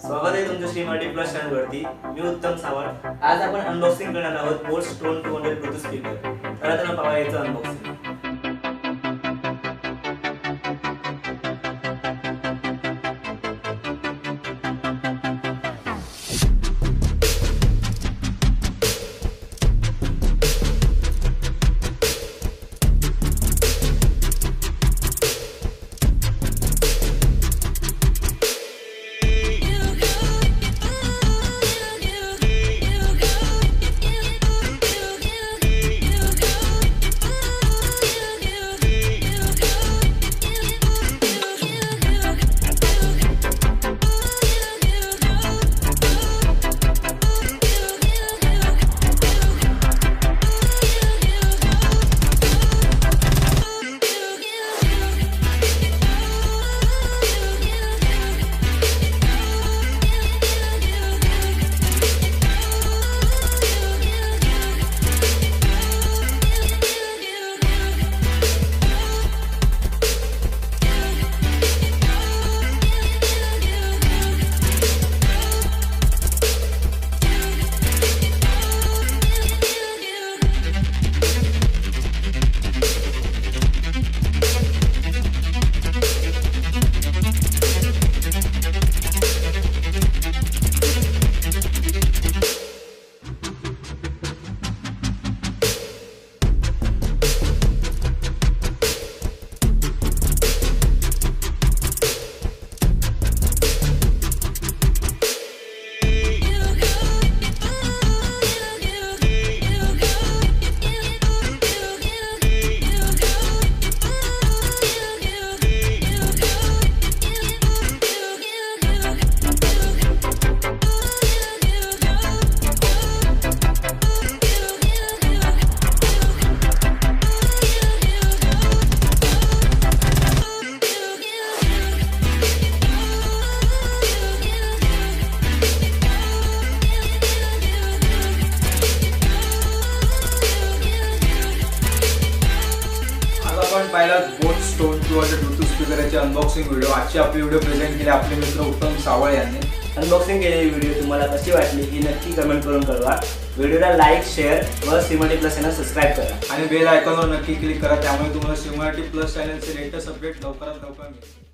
स्वागत आहे तुमच्या श्री मराठी प्लस चॅनल वरती। मी उत्तम सावळ। आज आपण अनबॉक्सिंग करणार आहोत बोट स्टोन 200 ब्लूटूथ स्पीकर। चला तर पाहूया याचं अनबॉक्सिंग। पहिला बोट स्टोन 200 ब्लूटूथ स्पीकरची अनबॉक्सिंग व्हिडिओ। आजची आपली व्हिडिओ प्रेझेंट केली आपले मित्र उत्तम सावळ यांनी। अनबॉक्सिंग केलेली व्हिडिओ तुम्हाला कशी वाटली ही नक्की कमेंट करून कळवा। व्हिडिओला लाईक, शेअर व Shri Marathi plus channel subscribe करा आणि बेल आयकॉनवर नक्की क्लिक करा, त्यामुळे तुम्हाला श्री मराठी प्लस चॅनलचे लेटेस्ट अपडेट लवकरात लवकर मिळेल।